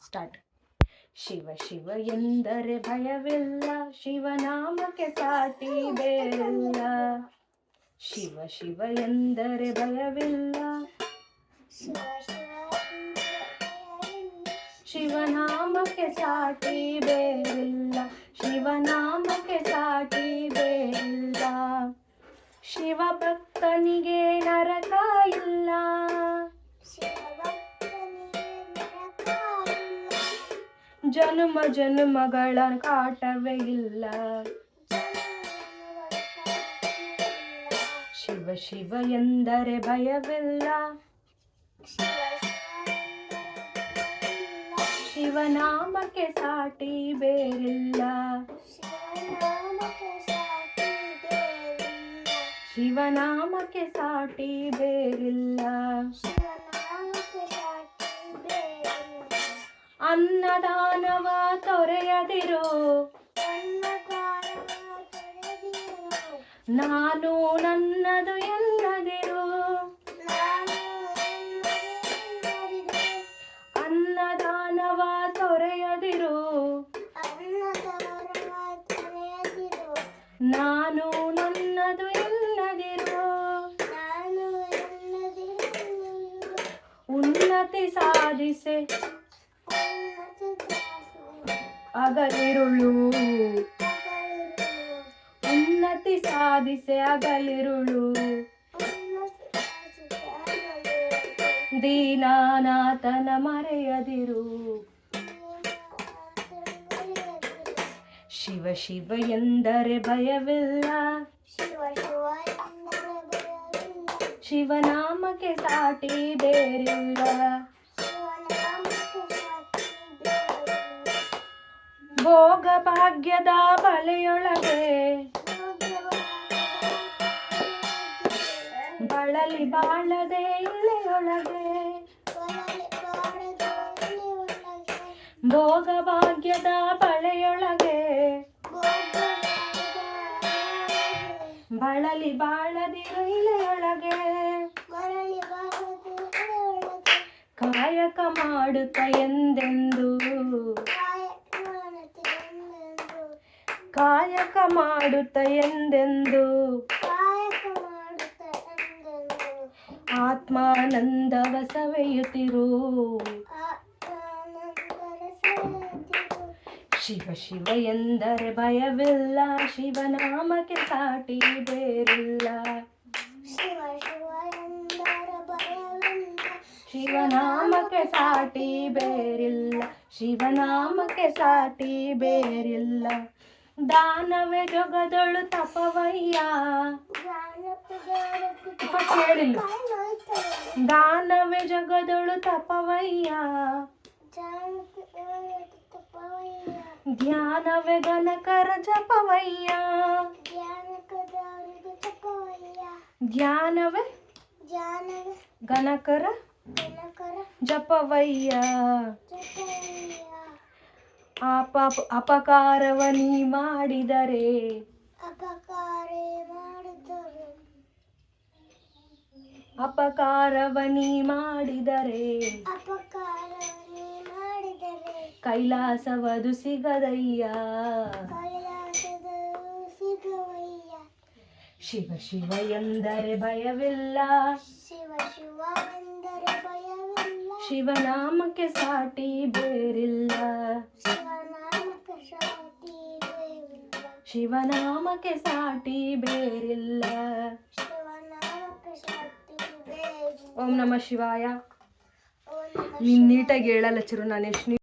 Start. Shiva Shiva ಎಂದರೆ ಭಯವಿಲ್ಲ, ಶಿವನಾಮಕ್ಕೆ ಸಾಟಿ ಬೇರಿಲ್ಲ. ಶಿವ ಶಿವ ಎಂದರೆ ಭಯವಿಲ್ಲ, ಶಿವನಾಮಕ್ಕೆ ಸಾಟಿ ಬೇರಿಲ್ಲ. ಶಿವನಾಮಕ್ಕೆ ಸಾಟಿ ಬೇರಿಲ್ಲ. ಶಿವ ಭಕ್ತನಿಗೆ ನರಕ ಇಲ್ಲ, ಜನ್ಮ ಜನ್ಮಗಳ ಕಾಟವೇ ಇಲ್ಲ. ಶಿವ ಶಿವ ಎಂದರೆ ಭಯವಿಲ್ಲ, ಶಿವನಾಮಕ್ಕೆ ಸಾಟಿ ಬೇರಿಲ್ಲ. ಶಿವನಾಮಕ್ಕೆ ಸಾಟಿ ಬೇರಿಲ್ಲ. ಅನ್ನದಾನವ ತೊರೆಯದಿರು, ನಾನು ನನ್ನದು ಎನ್ನದಿರು. ಅನ್ನದಾನವ ತೊರೆಯದಿರು, ನಾನು ನನ್ನದು ಎನ್ನದಿರು. ಉನ್ನತಿ ಸಾಧಿಸೆ ಅಗಲಿರುಳು, ಉನ್ನತಿ ಸಾಧಿಸೆ ಅಗಲಿರುಳು. ದೀನಾನಾಥನ ಮರೆಯದಿರು. ಶಿವ ಶಿವ ಎಂದರೆ ಭಯವಿಲ್ಲ, ಶಿವನಾಮಕ್ಕೆ ಸಾಟಿ ಬೇರಿಲ್ಲ. ಭೋಗ ಭಾಗ್ಯದ ಬಲೆಯೊಳಗೆ ಬಳಲಿ ಬಾಳದೆ ಇಳೆಯೊಳಗೆ. ಭೋಗ ಭಾಗ್ಯದ ಬಲೆಯೊಳಗೆ ಬಳಲಿ ಬಾಳದಿರು ಇಳೆಯೊಳಗೆ. ಕಾಯಕ ಮಾಡುತ್ತ ಎಂದೆಂದು, ಕಾಯಕ ಮಾಡುತ್ತ ಎಂದೆಂದು. ಆತ್ಮಾನಂದವ ಸವೆಯುತ್ತಿರು. ಶಿವ ಶಿವ ಎಂದರೆ ಭಯವಿಲ್ಲ, ಶಿವನಾಮಕ್ಕೆ ಸಾಟಿ ಬೇರಿಲ್ಲ. ಶಿವನಾಮಕ್ಕೆ ಸಾಟಿ ಬೇರಿಲ್ಲ. ಶಿವನಾಮಕ್ಕೆ ಸಾಟಿ ಬೇರಿಲ್ಲ. ದಾನವೇ ಜಗದೊಳು ತಪವಯ್ಯ, ಹೇಳಿಲ್ಲ. ದಾನವೇ ಜಗದೊಳು ತಪವಯ್ಯ, ಧ್ಯಾನವೇ ಗಣಕರ ಜಪವಯ್ಯ. ಧ್ಯಾನವೇ ಗಣಕರ ಜಪವಯ್ಯ. ಅಪಕಾರವ ನೀ ಮಾಡಿದರೆ, ಅಪಕಾರವ ನೀ ಮಾಡಿದರೆ, ಕೈಲಾಸವದು ಸಿಗದಯ್ಯ. ಶಿವ ಶಿವ ಎಂದರೆ ಭಯವಿಲ್ಲ, ಶಿವನಾಮಕ್ಕೆ ಸಾಟಿ ಬೇರಿಲ್ಲ. ಶಿವನಾಮಕ್ಕೆ ಸಾಟಿ ಬೇರಿಲ್ಲ. ಓಂ ನಮಃ ಶಿವಾಯ. ನೀನು ನೀಟಾಗಿ ಹೇಳಲ್ಲ ಚಿರು, ನಾನು ಎಷ್ಟು